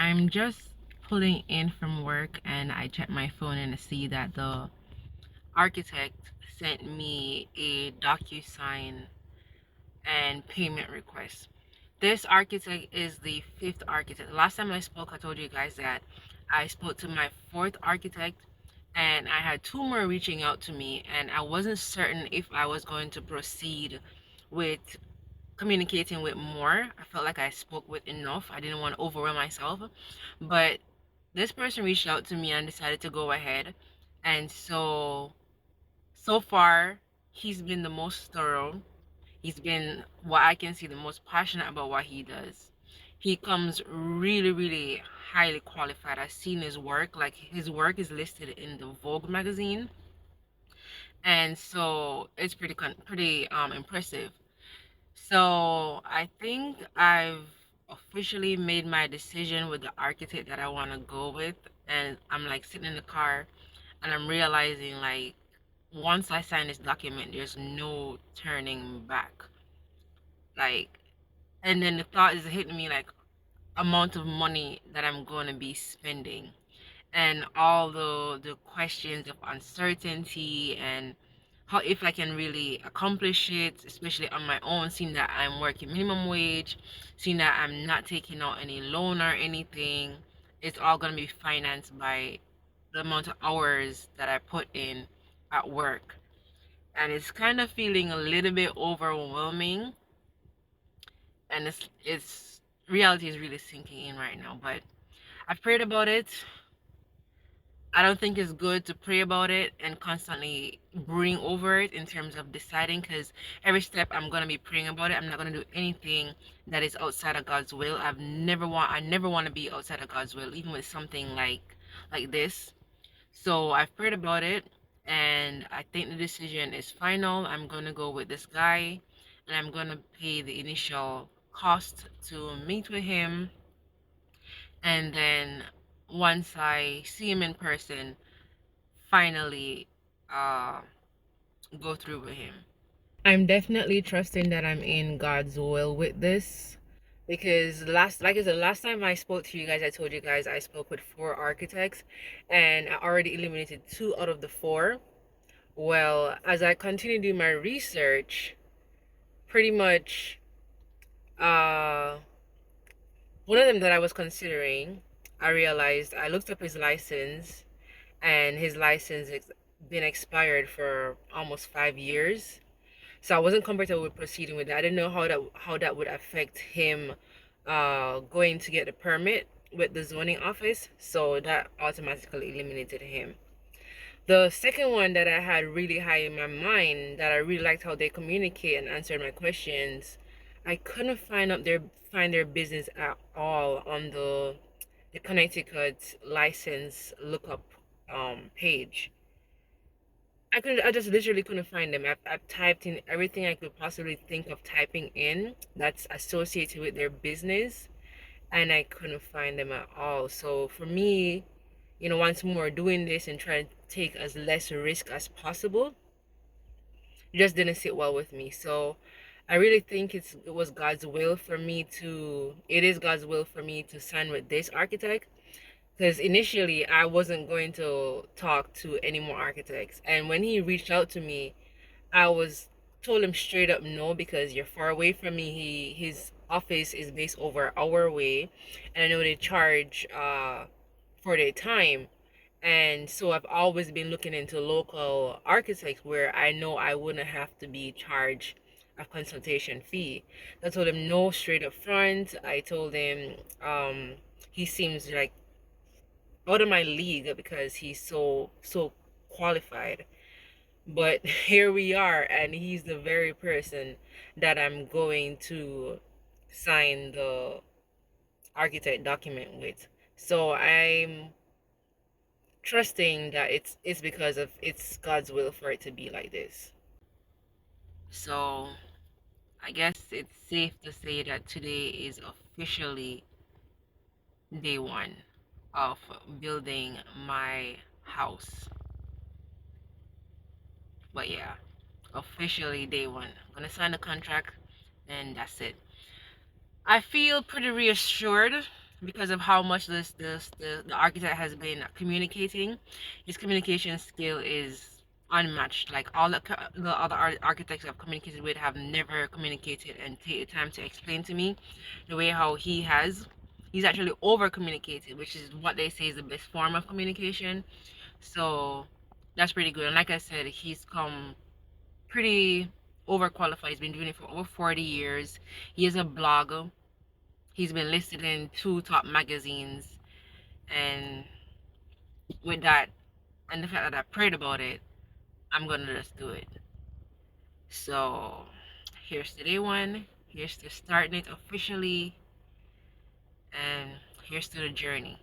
I'm just pulling in from work and I checked my phone and I see that the architect sent me a DocuSign and payment request. This architect is the fifth architect. Last time I spoke, I told you guys that I spoke to my fourth architect and I had two more reaching out to me, and I wasn't certain if I was going to proceed with communicating with more. I felt like I spoke with enough. I didn't want to overwhelm myself. But this person reached out to me and decided to go ahead. And so far, he's been the most thorough. He's been, what I can see, the most passionate about what he does. He comes really, really highly qualified. I've seen his work. Like, his work is listed in the Vogue magazine. And so it's pretty impressive. So I think I've officially made my decision with the architect that I want to go with. And I'm like sitting in the car and I'm realizing, like, once I sign this document, there's no turning back. Like, and then the thought is hitting me, like, amount of money that I'm going to be spending and all the questions of uncertainty and how if I can really accomplish it, especially on my own, seeing that I'm working minimum wage, seeing that I'm not taking out any loan or anything. It's all gonna be financed by the amount of hours that I put in at work. And it's kind of feeling a little bit overwhelming, and it's reality is really sinking in right now. But I've prayed about it. I don't think it's good to pray about it and constantly brooding over it in terms of deciding, because every step I'm gonna be praying about it. I'm not gonna do anything that is outside of God's will. I never want to be outside of God's will, even with something like this. So I've prayed about it and I think the decision is final. I'm gonna go with this guy and I'm gonna pay the initial cost to meet with him, and then once I see him in person, finally uh go through with him. I'm definitely trusting that I'm in God's will with this, because like I said, last time I spoke to you guys, I told you guys I spoke with four architects and I already eliminated two out of the four. Well, as I continue to do my research, pretty much uh one of them that I was considering, I realized I looked up his license and his license been expired for almost 5 years. So I wasn't comfortable with proceeding with that. I didn't know how that would affect him going to get the permit with the zoning office. So that automatically eliminated him. The second one that I had really high in my mind, that I really liked how they communicate and answered my questions, I couldn't find their business at all on the Connecticut license lookup page. I just literally couldn't find them. I've typed in everything I could possibly think of typing in that's associated with their business, and I couldn't find them at all. So for me, once more doing this and trying to take as less risk as possible, it just didn't sit well with me. So I really think it is God's will for me to sign with this architect, because initially I wasn't going to talk to any more architects. And when he reached out to me, I was told him straight up no, because you're far away from me. His office is based over our way, and I know they charge for their time. And so I've always been looking into local architects where I know I wouldn't have to be charged a consultation fee. I told him no straight up front. I told him he seems like out of my league because he's so qualified. But here we are, and he's the very person that I'm going to sign the architect document with. So I'm trusting that it's because of it's God's will for it to be like this. So I guess it's safe to say that today is officially day one of building my house. But yeah, officially day one. I'm gonna sign the contract and that's it. I feel pretty reassured because of how much the architect has been communicating. His communication skill is unmatched. Like all the other architects I've communicated with have never communicated and take the time to explain to me the way how he has. He's actually over communicated, which is what they say is the best form of communication. So that's pretty good. And like I said, he's come pretty overqualified. He's been doing it for over 40 years. He is a blogger. He's been listed in two top magazines, and with that, and the fact that I prayed about it, I'm gonna just do it. So here's the day one. Here's to starting it officially, and here's to the journey.